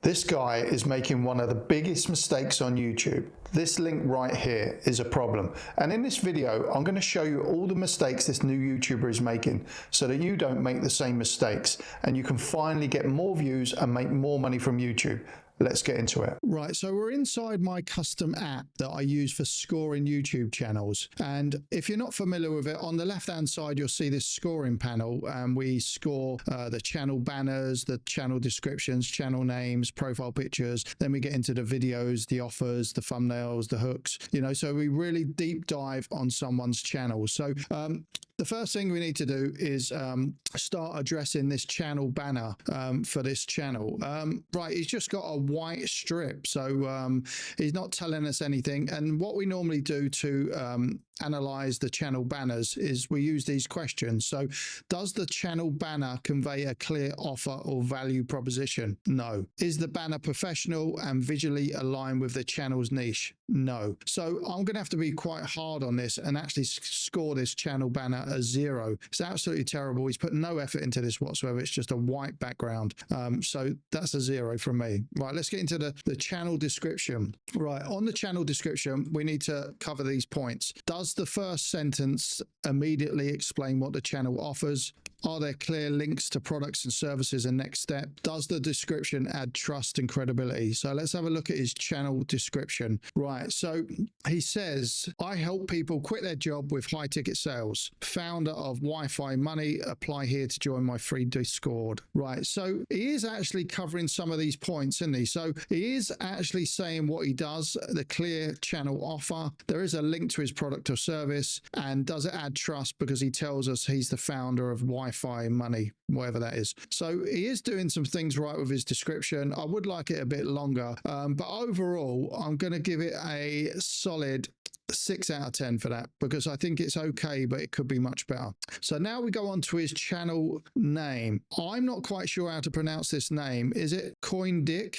This guy is making one of the biggest mistakes on YouTube. This link right here is a problem. And in this video, I'm going to show you all the mistakes this new YouTuber is making so that you don't make the same mistakes and you can finally get more views and make more money from YouTube. Let's get into it. Right, so we're inside my custom app that I use for scoring YouTube channels. And if you're not familiar with it, on the left-hand side, you'll see this scoring panel. And we score the channel banners, the channel descriptions, channel names, profile pictures. Then we get into the videos, the offers, the thumbnails, the hooks. You know, so we really deep dive on someone's channel. So the first thing we need to do is start addressing this channel banner for this channel. Right, he's just got a white strip, so he's not telling us anything. And what we normally do to analyze the channel banners is we use these questions. So does the channel banner convey a clear offer or value proposition? No. Is the banner professional and visually aligned with the channel's niche? No. So I'm going to have to be quite hard on this and actually score this channel banner a 0. It's absolutely terrible. He's put no effort into this whatsoever. It's just a white background. So that's a 0 from me. Right, let's get into the channel description. Right, on the channel description, we need to cover these points. Does the first sentence immediately explain what the channel offers? Are there clear links to products and services and next step? Does the description add trust and credibility? So let's have a look at his channel description. Right, so he says, I help people quit their job with high ticket sales. Founder of Wi-Fi Money. Apply here to join my free Discord. Right, so he is actually covering some of these points, isn't he? So he is actually saying what he does, the clear channel offer. There is a link to his product or service. And does it add trust because he tells us he's the founder of Wi-Fi Money, whatever that is. So he is doing some things right with his description. I would like it a bit longer, but overall, I'm going to give it a solid 6 out of 10 for that because I think it's okay, but it could be much better. So now we go on to his channel name. I'm not quite sure how to pronounce this name. Is it Coindick?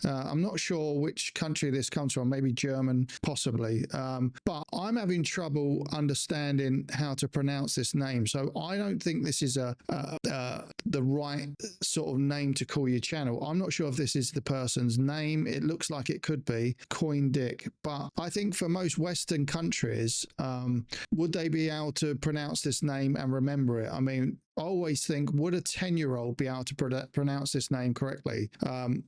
I'm not sure which country this comes from, maybe German, possibly. But I'm having trouble understanding how to pronounce this name. So I don't think this is the right sort of name to call your channel. I'm not sure if this is the person's name. It looks like it could be Coindick, but I think for most Western countries, would they be able to pronounce this name and remember it? I mean, I always think, would a 10-year-old be able to pronounce this name correctly?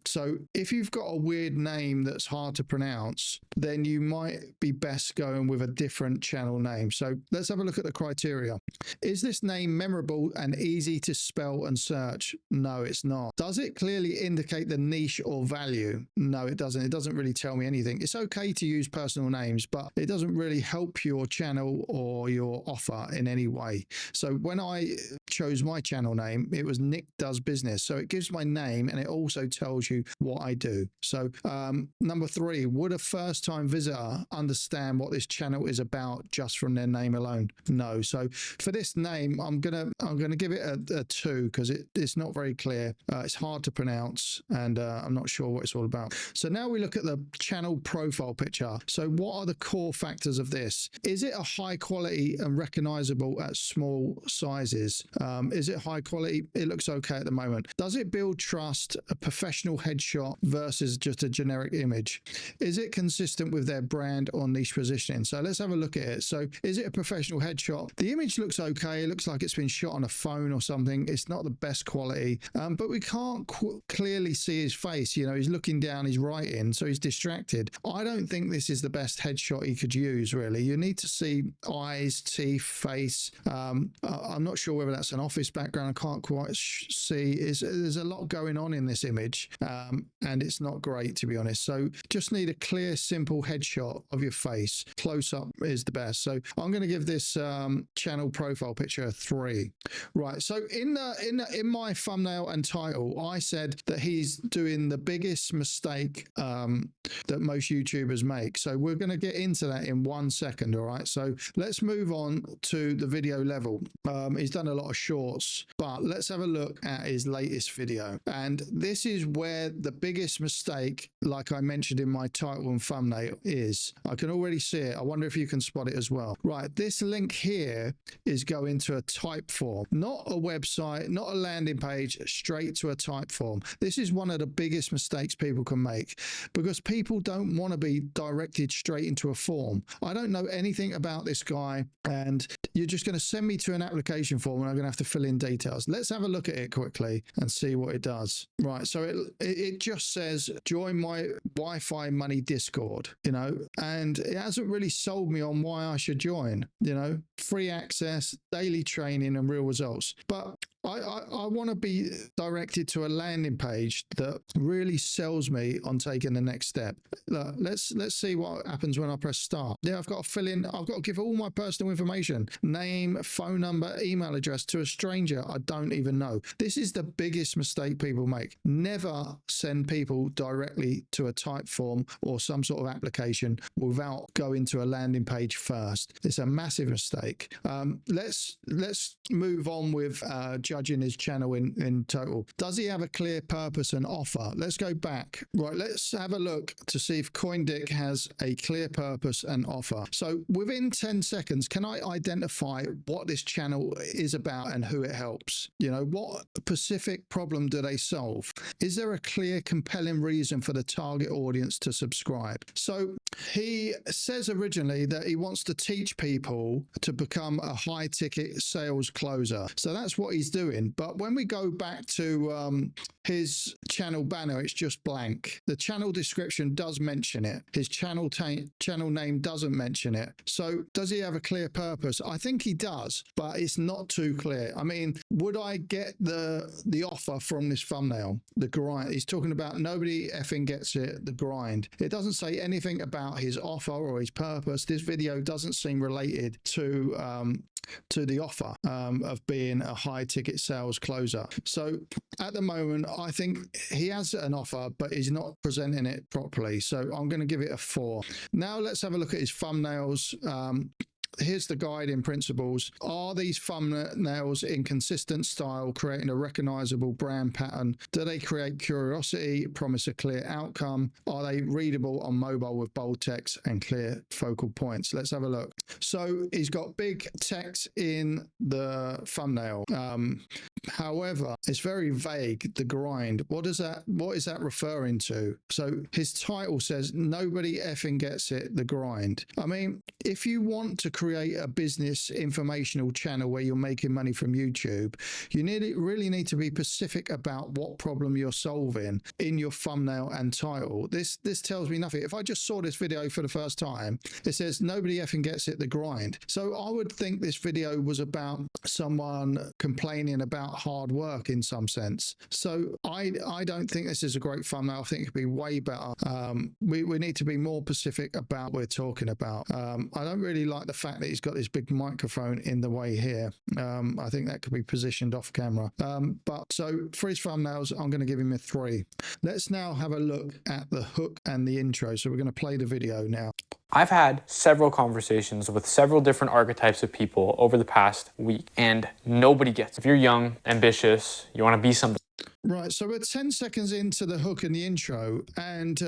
So if you've got a weird name that's hard to pronounce, then you might be best going with a different channel name. So let's have a look at the criteria. Is this name memorable and easy to spell and search? No, it's not. Does it clearly indicate the niche or value? No, it doesn't. It doesn't really tell me anything. It's okay to use personal names, but it doesn't really help your channel or your offer in any way. So when I chose my channel name, it was Nick Does Business. So it gives my name and it also tells you what I do. So number 3, would a first-time visitor understand what this channel is about just from their name alone? No. So for this name, I'm gonna give it a 2 because it's not very clear. It's hard to pronounce and I'm not sure what it's all about. So now we look at the channel profile picture. So what are the core factors of this? Is it a high quality and recognizable at small sizes? Is it high quality? It looks okay at the moment. Does it build trust, a professional headshot versus just a generic image? Is it consistent with their brand or niche positioning? So let's have a look at it. So is it a professional headshot? The image looks okay. It looks like it's been shot on a phone or something. It's not the best quality, but we can't clearly see his face. You know, he's looking down, he's writing, so he's distracted. I don't think this is the best headshot he could use, really. You need to see eyes, teeth, face. I'm not sure whether that's an office background. I can't quite see. There's a lot going on in this image and it's not great, to be honest. So just need a clear, simple headshot of your face. Close up is the best. So I'm going to give this channel profile picture a 3. Right. So in my thumbnail and title, I said that he's doing the biggest mistake that most YouTubers make. So we're going to get into that in 1 second. All right. So let's move on to the video level. He's done a lot of shorts, but let's have a look at his latest video. And this is where the biggest mistake, like I mentioned in my title and thumbnail, is. I can already see it. I wonder if you can spot it as well. Right, this link here is going to a type form, not a website, not a landing page, straight to a type form. This is one of the biggest mistakes people can make, because people don't want to be directed straight into a form. I don't know anything about this guy, and you're just going to send me to an application form and I'm going to have to fill in details. Let's have a look at it quickly and see what it does. Right, so it just says join my Wi-Fi money Discord, you know, and it hasn't really sold me on why I should join, you know, free access, daily training and real results. But I want to be directed to a landing page that really sells me on taking the next step. Look, let's see what happens when I press start. Yeah, I've got to fill in, I've got to give all my personal information, name, phone number, email address to a stranger I don't even know. This is the biggest mistake people make. Never send people directly to a type form or some sort of application without going to a landing page first. It's a massive mistake. Let's move on with judging his channel in total. Does he have a clear purpose and offer? Let's go back. Right, let's have a look to see if CoinDick has a clear purpose and offer. So within 10 seconds, can I identify what this channel is about and who it helps? You know, what specific problem do they solve? Is there a clear, compelling reason for the target audience to subscribe? So he says originally that he wants to teach people to become a high ticket sales closer. So that's what he's doing. But when we go back to his channel banner, it's just blank. The channel description does mention it. His channel name doesn't mention it. So does he have a clear purpose? I think he does, but it's not too clear. I mean, would I get the offer from this thumbnail? The grind. He's talking about nobody effing gets it, the grind. It doesn't say anything about his offer or his purpose. This video doesn't seem related to the offer of being a high ticket sales closer. So at the moment, I think he has an offer, but he's not presenting it properly. So I'm going to give it a 4. Now let's have a look at his thumbnails. Here's the guiding principles. Are these thumbnails in consistent style, creating a recognizable brand pattern? Do they create curiosity, promise a clear outcome? Are they readable on mobile with bold text and clear focal points? Let's have a look. So he's got big text in the thumbnail. However, it's very vague, the grind. What is that referring to? So his title says, nobody effing gets it, the grind. I mean, if you want to create a business informational channel where you're making money from YouTube, you really need to be specific about what problem you're solving in your thumbnail and title. This tells me nothing. If I just saw this video for the first time, it says nobody effing gets it, the grind. So I would think this video was about someone complaining about hard work in some sense. So I don't think this is a great thumbnail. I think it could be way better. We need to be more specific about what we're talking about. I don't really like the fact that he's got this big microphone in the way here. I think that could be positioned off camera. But so for his thumbnails, I'm going to give him a 3. Let's now have a look at the hook and the intro. So we're going to play the video now. I've had several conversations with several different archetypes of people over the past week, and nobody gets it. If you're young, ambitious, you want to be something. Right, so we're 10 seconds into the hook and the intro, and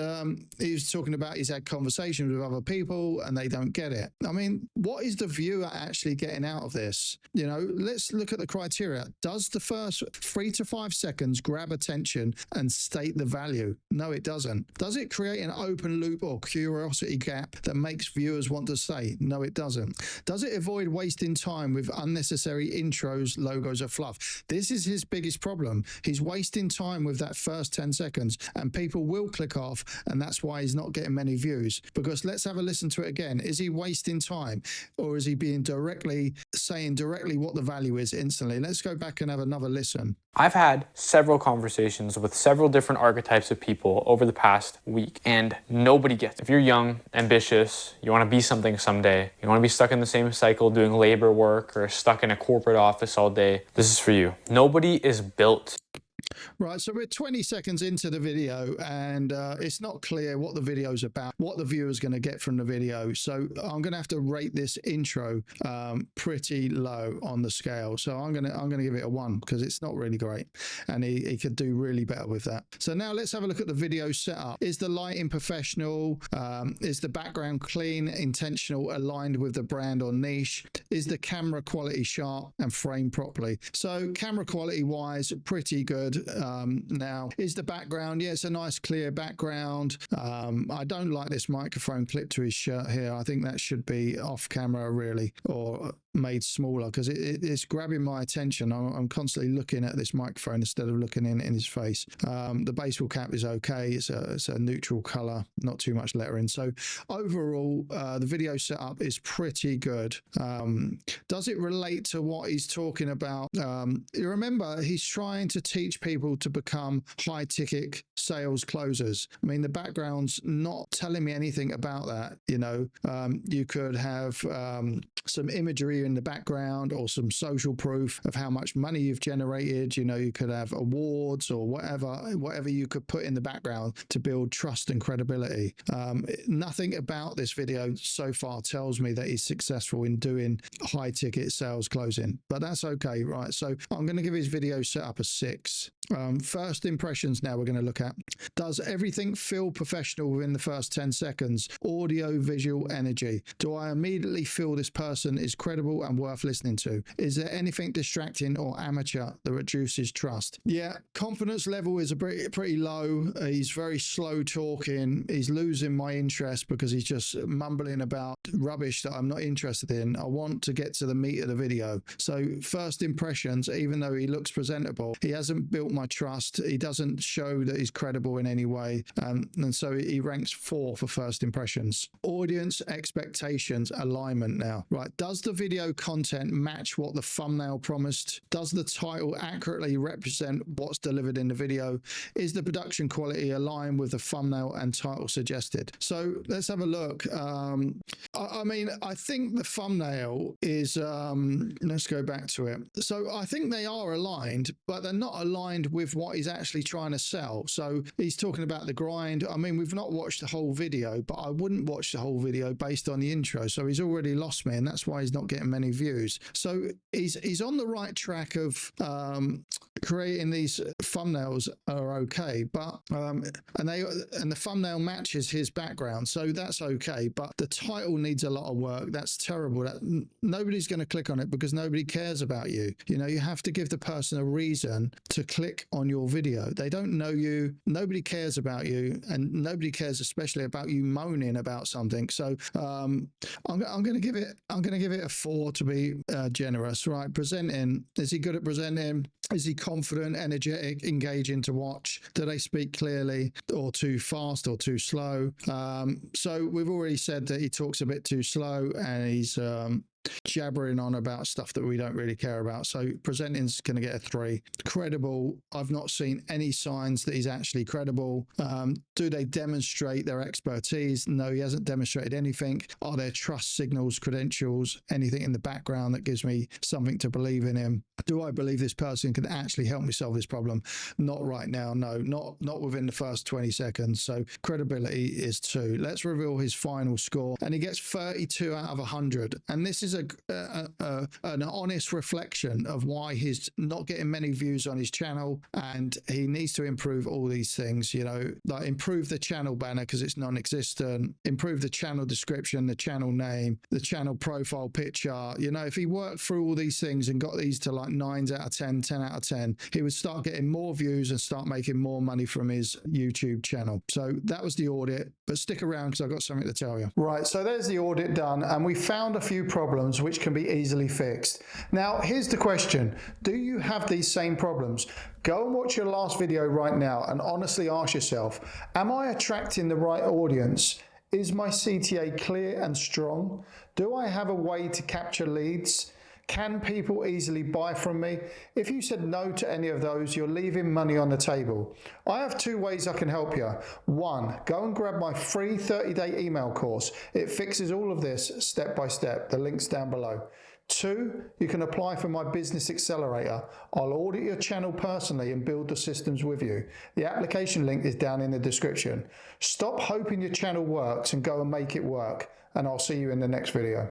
he was talking about he's had conversations with other people and they don't get it. I mean, what is the viewer actually getting out of this? You know, let's look at the criteria. Does the first 3 to 5 seconds grab attention and state the value? No, it doesn't. Does it create an open loop or curiosity gap that makes viewers want to stay? No, it doesn't. Does it avoid wasting time with unnecessary intros, logos, or fluff? This is his biggest problem. He's wasting time with that first 10 seconds, and people will click off, and that's why he's not getting many views. Because let's have a listen to it again. Is he wasting time, or is he being saying directly what the value is instantly? Let's go back and have another listen. I've had several conversations with several different archetypes of people over the past week, and nobody gets it. If you're young, ambitious, you want to be something someday, you want to be stuck in the same cycle doing labor work or stuck in a corporate office all day, this is for you. Nobody is built. Right, so we're 20 seconds into the video and it's not clear what the video's about, what the viewer's going to get from the video. So I'm going to have to rate this intro pretty low on the scale. So I'm going to give it a 1 because it's not really great, and he could do really better with that. So now let's have a look at the video setup. Is the lighting professional? Is the background clean, intentional, aligned with the brand or niche? Is the camera quality sharp and framed properly? So camera quality wise, pretty good. Now, is the background? Yeah, it's a nice clear background. I don't like this microphone clipped to his shirt here. I think that should be off camera really, or made smaller, because it's grabbing my attention. I'm constantly looking at this microphone instead of looking in his face. The baseball cap is okay. It's a neutral color, not too much lettering. So overall, the video setup is pretty good. Does it relate to what he's talking about? You remember, he's trying to teach people to become high ticket sales closers. I mean, the background's not telling me anything about that. You know, you could have some imagery in the background or some social proof of how much money you've generated. You know, you could have awards or whatever you could put in the background to build trust and credibility. Nothing about this video so far tells me that he's successful in doing high ticket sales closing, but that's okay, right? So I'm going to give his video setup a 6. First impressions now we're going to look at. Does everything feel professional within the first 10 seconds? Audio, visual, energy. Do I immediately feel this person is credible and worth listening to? Is there anything distracting or amateur that reduces trust? Yeah, confidence level is pretty low. He's very slow talking. He's losing my interest because he's just mumbling about rubbish that I'm not interested in. I want to get to the meat of the video. So first impressions, even though he looks presentable, he hasn't built my trust. He doesn't show that he's credible in any way. And so he ranks 4 for first impressions. Audience expectations alignment now. Right. Does the video content match what the thumbnail promised? Does the title accurately represent what's delivered in the video? Is the production quality aligned with the thumbnail and title suggested? So let's have a look. I mean, I think the thumbnail is, let's go back to it. So I think they are aligned, but they're not aligned with what he's actually trying to sell. So he's talking about the grind. I mean, we've not watched the whole video, but I wouldn't watch the whole video based on the intro. So he's already lost me, and that's why he's not getting many views. So he's on the right track of creating these thumbnails are okay, but and the thumbnail matches his background, so that's okay. But the title needs a lot of work. That's terrible. Nobody's going to click on it because nobody cares about you. You know, you have to give the person a reason to click on your video. They don't know you. Nobody cares about you, and nobody cares especially about you moaning about something. So I'm going to give it a 4 to be generous. Right, presenting. Is he good at presenting? Is he confident, energetic, engaging to watch? Do they speak clearly, or too fast or too slow? So we've already said that he talks a bit too slow, and he's jabbering on about stuff that we don't really care about. So presenting's going to get a 3. Credible. I've not seen any signs that he's actually credible. Do they demonstrate their expertise? No, he hasn't demonstrated anything. Are there trust signals, credentials, anything in the background that gives me something to believe in him? Do I believe this person can actually help me solve this problem? Not right now. No, not within the first 20 seconds. So credibility is 2. Let's reveal his final score, and he gets 32 out of 100. And this is an honest reflection of why he's not getting many views on his channel, and he needs to improve all these things. You know, like improve the channel banner because it's non-existent, improve the channel description, the channel name, the channel profile picture. You know, if he worked through all these things and got these to like 9s out of 10, 10 out of 10, he would start getting more views and start making more money from his YouTube channel. So that was the audit, but stick around because I've got something to tell you. Right, so there's the audit done, and we found a few problems which can be easily fixed. Now, here's the question. Do you have these same problems? Go and watch your last video right now and honestly ask yourself, am I attracting the right audience? Is my CTA clear and strong? Do I have a way to capture leads? Can people easily buy from me? If you said no to any of those, you're leaving money on the table. I have 2 ways I can help you. 1, go and grab my free 30-day email course. It fixes all of this step by step. The link's down below. 2, you can apply for my business accelerator. I'll audit your channel personally and build the systems with you. The application link is down in the description. Stop hoping your channel works and go and make it work. And I'll see you in the next video.